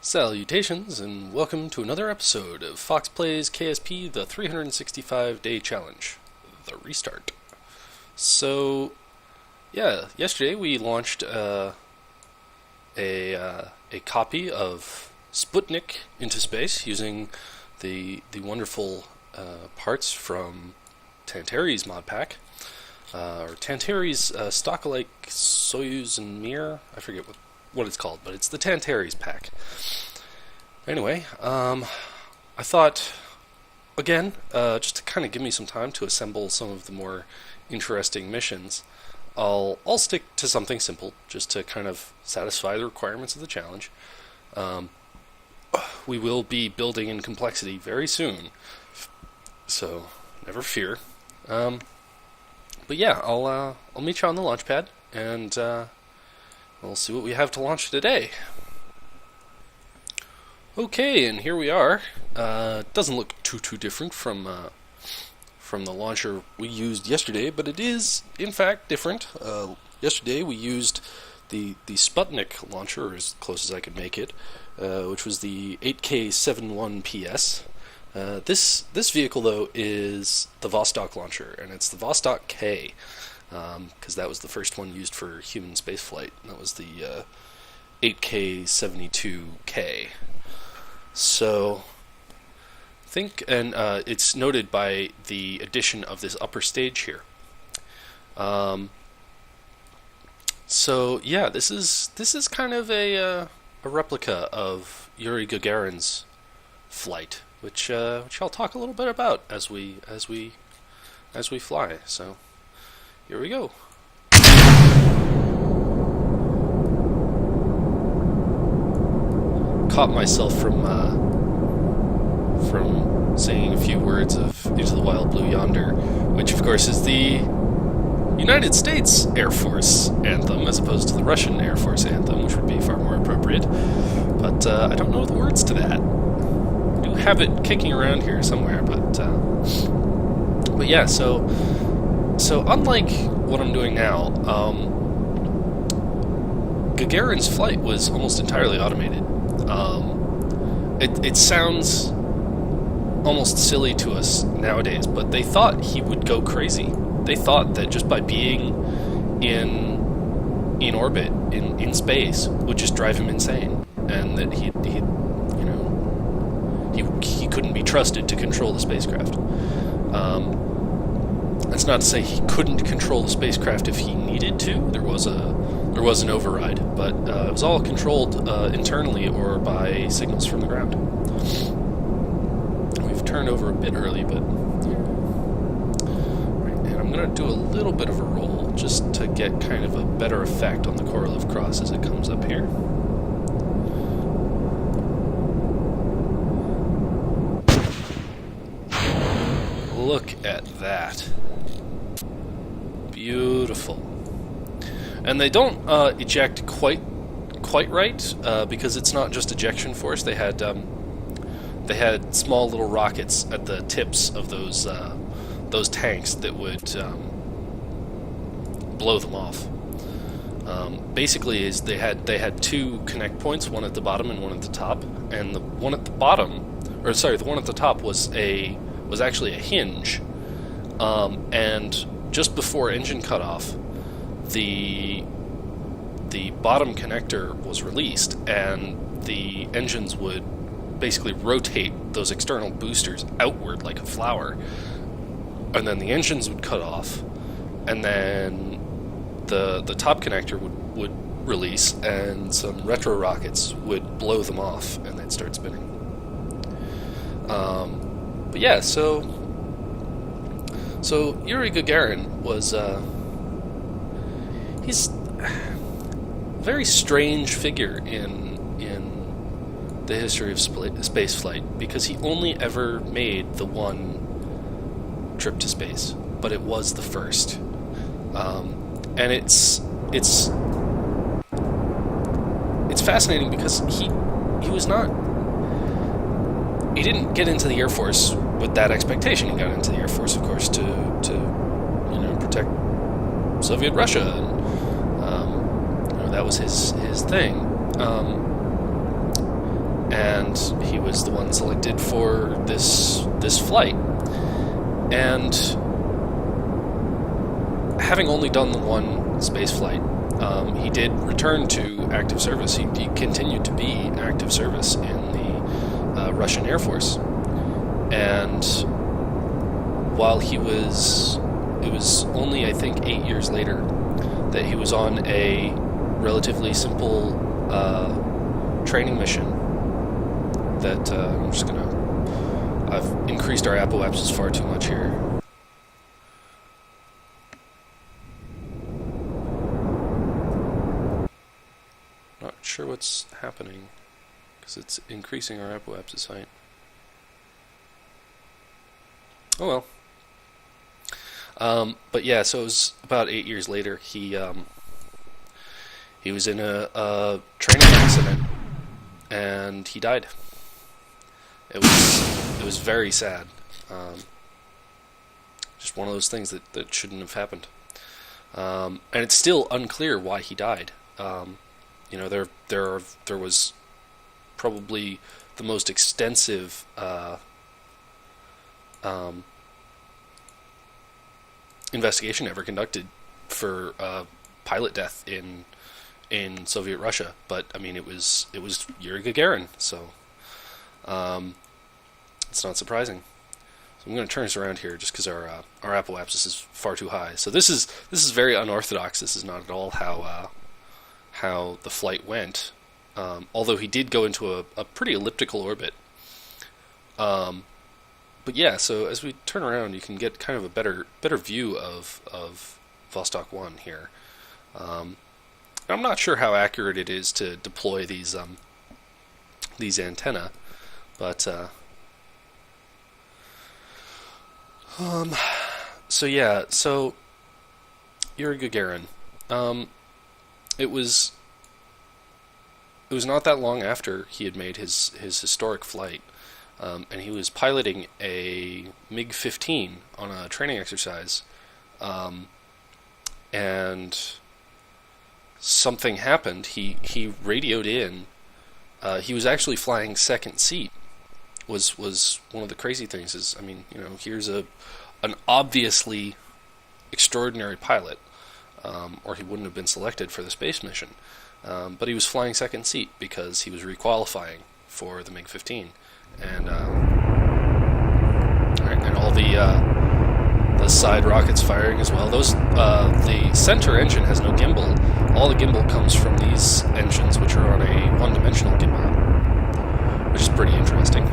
Salutations, and welcome to another episode of Foxx Plays KSP, the 365-day challenge, the restart. So, yeah, yesterday we launched a copy of Sputnik into space using the wonderful parts from Tantares Mod Pack, or Tantares Stock-alike Soyuz and Mir. I forget what it's called, but it's the Tantares pack. Anyway, I thought, again, just to kind of give me some time to assemble some of the more interesting missions, I'll stick to something simple, just to kind of satisfy the requirements of the challenge. We will be building in complexity very soon, so never fear. But yeah, I'll meet you on the launch pad, and we'll see what we have to launch today. Okay, and here we are. Doesn't look too different from the launcher we used yesterday, but it is in fact different. Yesterday we used the Sputnik launcher, or as close as I could make it, which was the 8K71PS. This vehicle though is the Vostok launcher, and it's the Vostok K. Because that was the first one used for human spaceflight. That was the 8K72K. So, and it's noted by the addition of this upper stage here. So yeah, this is kind of a replica of Yuri Gagarin's flight, which I'll talk a little bit about as we fly. So. Here we go. Caught myself from saying a few words of Into the Wild Blue Yonder, which of course is the United States Air Force anthem as opposed to the Russian Air Force anthem, which would be far more appropriate. But I don't know the words to that. I do have it kicking around here somewhere, but yeah, So unlike what I'm doing now, Gagarin's flight was almost entirely automated. It sounds almost silly to us nowadays, but they thought he would go crazy. They thought that just by being in orbit, in space, would just drive him insane, and that he couldn't be trusted to control the spacecraft. That's not to say he couldn't control the spacecraft if he needed to. There was an override, but it was all controlled internally or by signals from the ground. We've turned over a bit early, but right, and I'm going to do a little bit of a roll just to get kind of a better effect on the correlative cross as it comes up here. Look at that. Beautiful. And they don't eject quite right because it's not just ejection force. They had small little rockets at the tips of those tanks that would blow them off. Basically, is they had two connect points, one at the bottom and one at the top, and the one at the top was actually a hinge, and just before engine cutoff, the bottom connector was released, and the engines would basically rotate those external boosters outward like a flower, and then the engines would cut off, and then the top connector would release, and some retro rockets would blow them off, and they'd start spinning. But yeah, so Yuri Gagarin was he's a very strange figure in the history of space flight, because he only ever made the one trip to space, but it was the first, and it's fascinating because he didn't get into the Air Force with that expectation. He got into the Air Force, of course, to protect Soviet Russia, and that was his thing. and he was the one selected for this flight. And having only done the one space flight, he did return to active service. He continued to be active service in the Russian Air Force. And while it was only, I think, 8 years later that he was on a relatively simple training mission that I've increased our apoapsis far too much here. Not sure what's happening, because it's increasing our apoapsis height. Oh well. But yeah, so it was about 8 years later. He was in a training accident, and he died. It was very sad. Just one of those things that shouldn't have happened. And it's still unclear why he died. There was probably the most extensive investigation ever conducted for pilot death in Soviet Russia, but I mean it was Yuri Gagarin, so it's not surprising. So I'm going to turn this around here just because our apoapsis is far too high. So this is very unorthodox. This is not at all how the flight went. Although he did go into a pretty elliptical orbit. But yeah, so as we turn around, you can get kind of a better view of Vostok 1 here. I'm not sure how accurate it is to deploy these antennae, but so yeah, so Yuri Gagarin. It was not that long after he had made his historic flight, and he was piloting a MiG-15 on a training exercise, and something happened. He radioed in. He was actually flying second seat. Was one of the crazy things. Is, I mean, here's an obviously extraordinary pilot, or he wouldn't have been selected for the space mission. But he was flying second seat because he was requalifying for the MiG-15, and all the side rockets firing as well. The center engine has no gimbal. All the gimbal comes from these engines, which are on a one-dimensional gimbal, which is pretty interesting.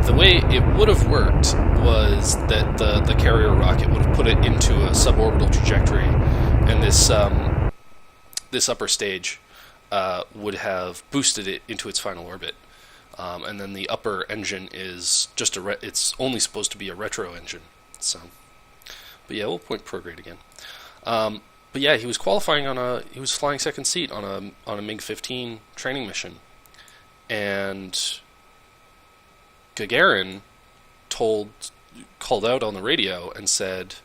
The way it would have worked was that the carrier rocket would have put it into a suborbital trajectory, and this upper stage would have boosted it into its final orbit. And then the upper engine is just it's only supposed to be a retro engine. So, but yeah, we'll point prograde again. But yeah, he was he was flying second seat on a MiG-15 training mission, and Gagarin called out on the radio and said,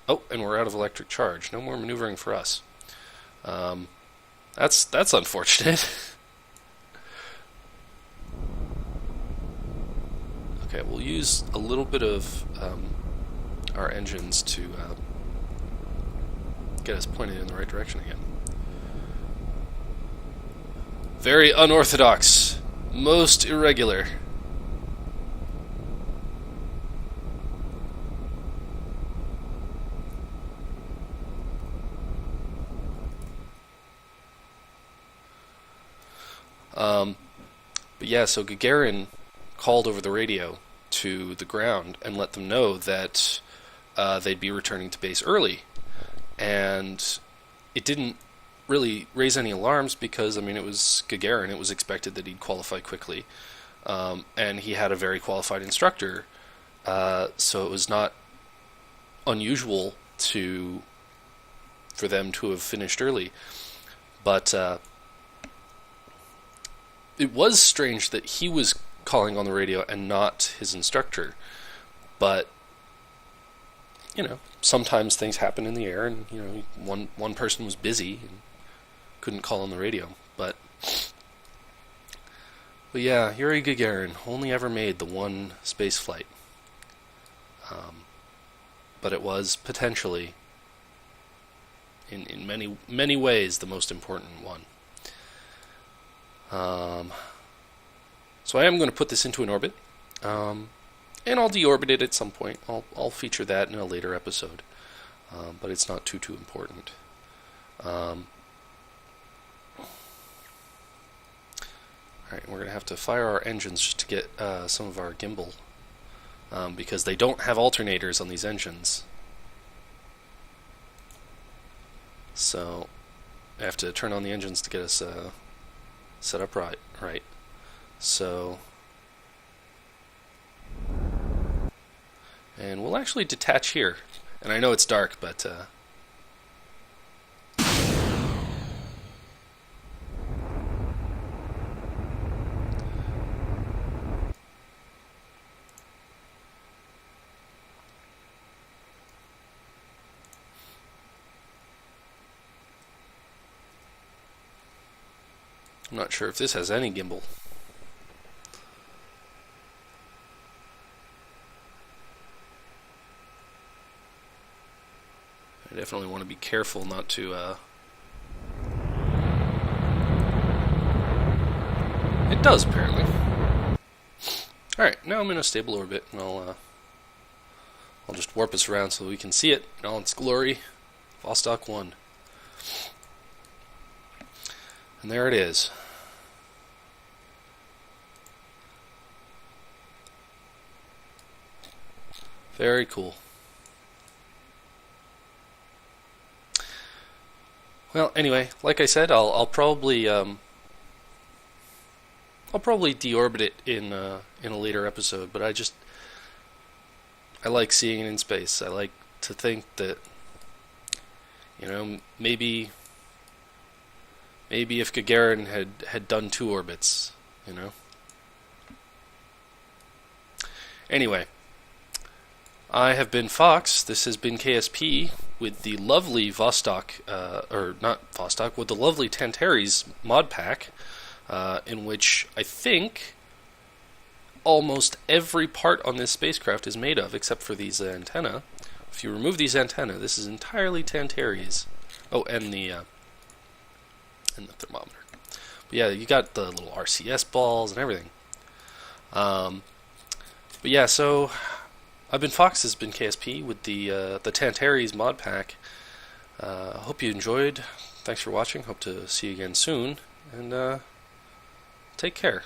"Oh, and we're out of electric charge. No more maneuvering for us." That's unfortunate. Okay, we'll use a little bit of our engines to get us pointed in the right direction again. Very unorthodox, most irregular. But yeah, so Gagarin called over the radio to the ground and let them know that they'd be returning to base early. And it didn't really raise any alarms because, I mean, it was Gagarin. It was expected that he'd qualify quickly. And he had a very qualified instructor, so it was not unusual for them to have finished early. But it was strange that he was calling on the radio and not his instructor. But sometimes things happen in the air, and one person was busy, couldn't call on the radio. But yeah, Yuri Gagarin only ever made the one space flight. But it was potentially, in many ways, the most important one. So I am going to put this into an orbit, and I'll deorbit it at some point. I'll feature that in a later episode, but it's not too important. Alright, we're going to have to fire our engines just to get some of our gimbal, because they don't have alternators on these engines. So I have to turn on the engines to get us set up right. So, and we'll actually detach here. And I know it's dark, but I'm not sure if this has any gimbal. I definitely want to be careful not to It does, apparently. Alright, now I'm in a stable orbit, and I'll just warp us around so we can see it in all its glory. Vostok 1. And there it is. Very cool. Well, anyway, like I said, I'll probably deorbit it in a later episode. But I like seeing it in space. I like to think that, you know, maybe if Gagarin had done 2 orbits, you know. Anyway, I have been Foxx. This has been KSP with the lovely Vostok, or not Vostok, with the lovely Tantares Mod Pack, in which I think almost every part on this spacecraft is made of, except for these antennae. If you remove these antennae, this is entirely Tantares. Oh, and the thermometer. But yeah, you got the little RCS balls and everything. But yeah, so I've been Foxx. This has been KSP with the Tantares Mod Pack. Hope you enjoyed. Thanks for watching. Hope to see you again soon. And take care.